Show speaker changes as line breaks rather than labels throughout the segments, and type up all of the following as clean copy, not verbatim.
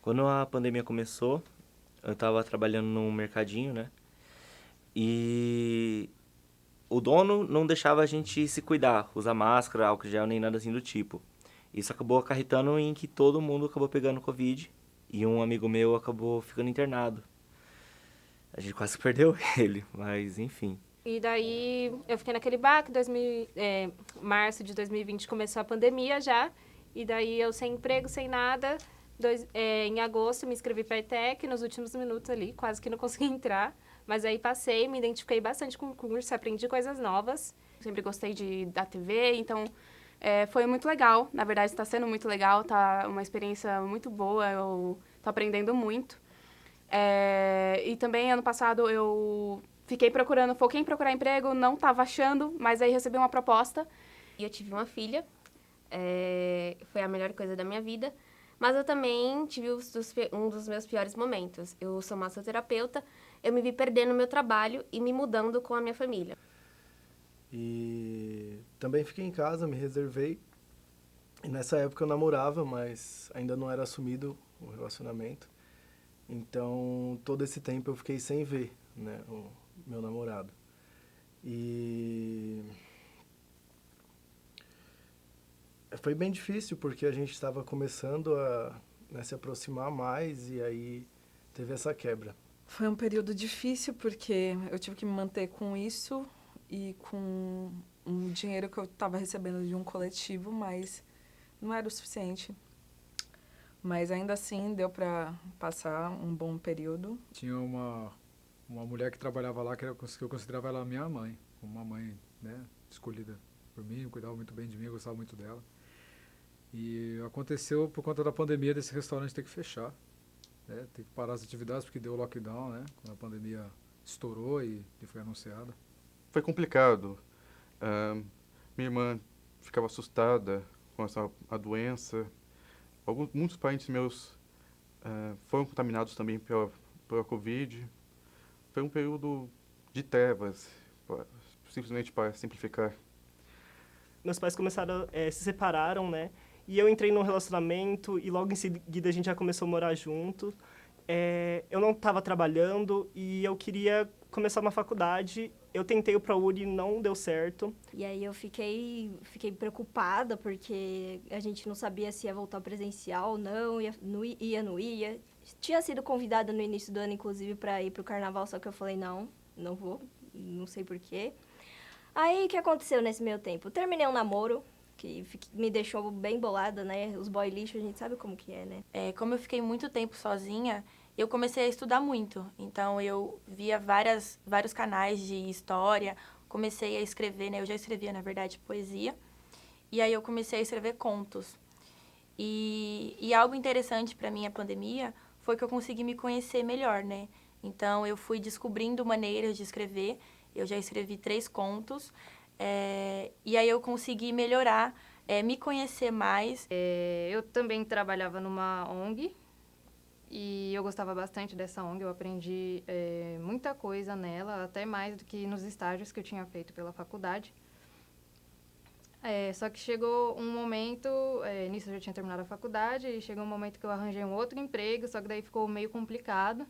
Quando a pandemia começou, eu tava trabalhando num mercadinho, né? E o dono não deixava a gente se cuidar, usar máscara, álcool gel, nem nada assim do tipo. Isso acabou acarretando em que todo mundo acabou pegando Covid e um amigo meu acabou ficando internado. A gente quase perdeu ele, mas enfim.
E daí eu fiquei naquele baque, março de 2020 começou a pandemia já, e daí eu sem emprego, sem nada. Em agosto me inscrevi para a ETEC, nos últimos minutos ali, quase que não consegui entrar, mas aí passei, me identifiquei bastante com o curso, aprendi coisas novas. Sempre gostei da TV, então foi muito legal, na verdade está sendo muito legal, tá uma experiência muito boa, eu tô aprendendo muito. E também ano passado eu foquei em procurar emprego, não estava achando, mas aí recebi uma proposta.
E eu tive uma filha, foi a melhor coisa da minha vida, mas eu também tive um dos meus piores momentos. Eu sou massoterapeuta, eu me vi perdendo meu trabalho e me mudando com a minha família.
E também fiquei em casa, me reservei. E nessa época eu namorava, mas ainda não era assumido o relacionamento. Então, todo esse tempo eu fiquei sem ver, né, o meu namorado. E foi bem difícil porque a gente estava começando a, né, se aproximar mais e aí teve essa quebra.
Foi um período difícil porque eu tive que me manter com isso e com um dinheiro que eu estava recebendo de um coletivo, mas não era o suficiente. Mas ainda assim deu para passar um bom período.
Tinha uma mulher que trabalhava lá que eu considerava ela minha mãe, uma mãe, né, escolhida por mim, cuidava muito bem de mim, eu gostava muito dela. E aconteceu por conta da pandemia desse restaurante ter que fechar, né, ter que parar as atividades porque deu lockdown, né, quando a pandemia estourou e foi anunciada.
Foi complicado. Minha irmã ficava assustada com a doença. Muitos parentes meus foram contaminados também pela Covid. Foi um período de trevas, simplesmente para simplificar.
Meus pais se separaram, né? E eu entrei num relacionamento e logo em seguida a gente já começou a morar junto. Eu não estava trabalhando e eu queria começar uma faculdade. Eu tentei o ProUni e não deu certo.
E aí eu fiquei preocupada porque a gente não sabia se ia voltar presencial ou não, não ia. Tinha sido convidada no início do ano, inclusive, para ir pro carnaval, só que eu falei, não vou, não sei porquê. Aí, o que aconteceu nesse meio tempo? Terminei um namoro, que me deixou bem bolada, né? Os boy lixo, a gente sabe como que é, né?
Como eu fiquei muito tempo sozinha, eu comecei a estudar muito. Então, eu via vários canais de história, comecei a escrever, né? Eu já escrevia, na verdade, poesia. E aí, eu comecei a escrever contos. E algo interessante para mim, a pandemia, foi que eu consegui me conhecer melhor, né? Então, eu fui descobrindo maneiras de escrever. Eu já escrevi 3 contos. E aí, eu consegui melhorar, me conhecer mais.
Eu também trabalhava numa ONG e eu gostava bastante dessa ONG. Eu aprendi muita coisa nela, até mais do que nos estágios que eu tinha feito pela faculdade. Só que chegou um momento, nisso eu já tinha terminado a faculdade, e chegou um momento que eu arranjei um outro emprego, só que daí ficou meio complicado.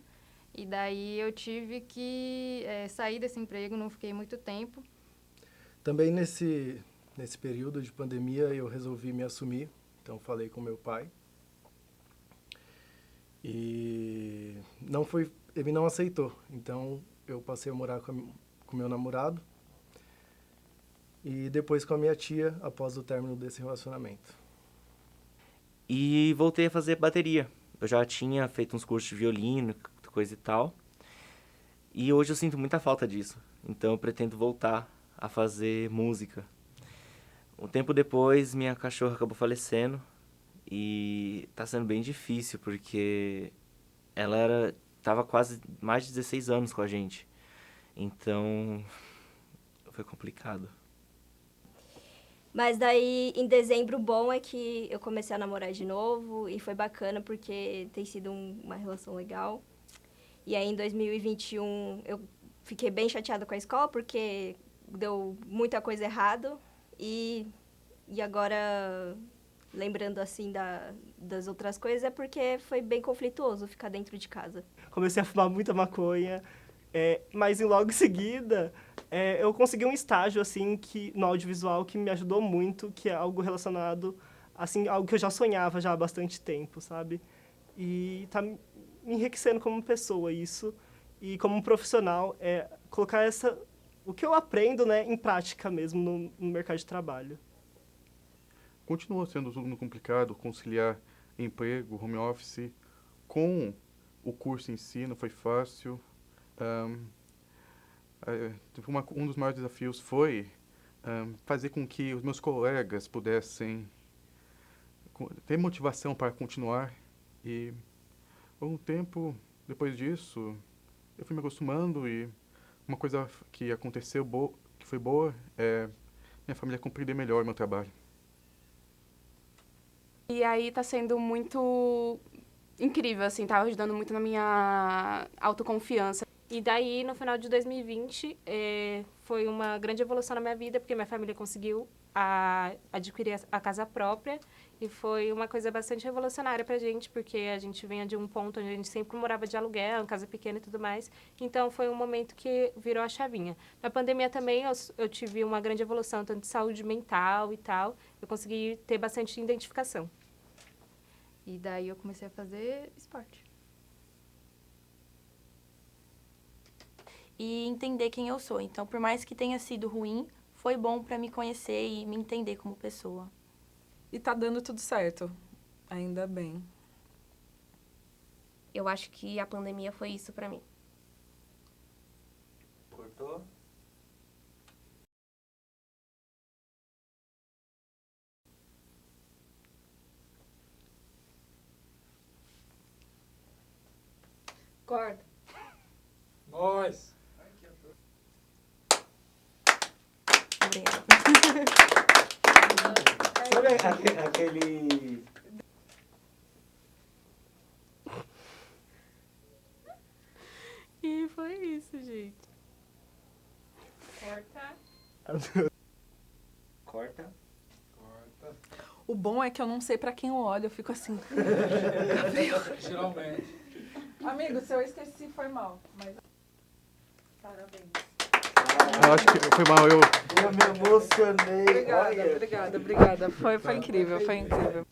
E daí eu tive que sair desse emprego, não fiquei muito tempo.
Também nesse período de pandemia eu resolvi me assumir, então falei com meu pai. E ele não aceitou, então eu passei a morar com meu namorado e depois com a minha tia após o término desse relacionamento.
E voltei a fazer bateria. Eu já tinha feito uns cursos de violino, coisa e tal. E hoje eu sinto muita falta disso. Então eu pretendo voltar a fazer música. Um tempo depois, minha cachorra acabou falecendo. E tá sendo bem difícil, porque ela tava quase mais de 16 anos com a gente. Então, foi complicado.
Mas daí, em dezembro, o bom é que eu comecei a namorar de novo e foi bacana porque tem sido uma relação legal. E aí, em 2021, eu fiquei bem chateada com a escola porque deu muita coisa errada. E agora lembrando assim das outras coisas, é porque foi bem conflituoso ficar dentro de casa.
Comecei a fumar muita maconha, mas logo em seguida eu consegui um estágio assim no audiovisual que me ajudou muito, que é algo relacionado, assim, algo que eu já sonhava já há bastante tempo, sabe? E tá me enriquecendo como pessoa isso, e como um profissional, colocar o que eu aprendo, né, em prática mesmo no mercado de trabalho.
Continua sendo complicado conciliar emprego, home office, com o curso em si, não foi fácil. Um dos maiores desafios foi fazer com que os meus colegas pudessem ter motivação para continuar. E, por um tempo, depois disso, eu fui me acostumando e uma coisa que aconteceu, que foi boa, é minha família compreender melhor o meu trabalho.
E aí tá sendo muito incrível, assim, tá ajudando muito na minha autoconfiança.
E daí, no final de 2020, foi uma grande evolução na minha vida, porque minha família conseguiu adquirir a casa própria, e foi uma coisa bastante revolucionária pra gente, porque a gente vinha de um ponto onde a gente sempre morava de aluguel, em casa pequena e tudo mais, então foi um momento que virou a chavinha. Na pandemia também eu tive uma grande evolução, tanto de saúde mental e tal, eu consegui ter bastante identificação.
E daí eu comecei a fazer esporte.
E entender quem eu sou. Então, por mais que tenha sido ruim, foi bom para me conhecer e me entender como pessoa.
E tá dando tudo certo. Ainda bem.
Eu acho que a pandemia foi isso pra mim.
Cortou?
Corta.
Nós!
Obrigada.
Sabe aquele...
E foi isso, gente.
Corta.
Corta.
O bom é que eu não sei pra quem eu olho, eu fico assim.
Geralmente.
Amigo, se eu esqueci, foi mal. Mas... Parabéns.
Eu acho que foi mal,
Eu me emocionei.
Obrigada. Foi incrível, foi incrível.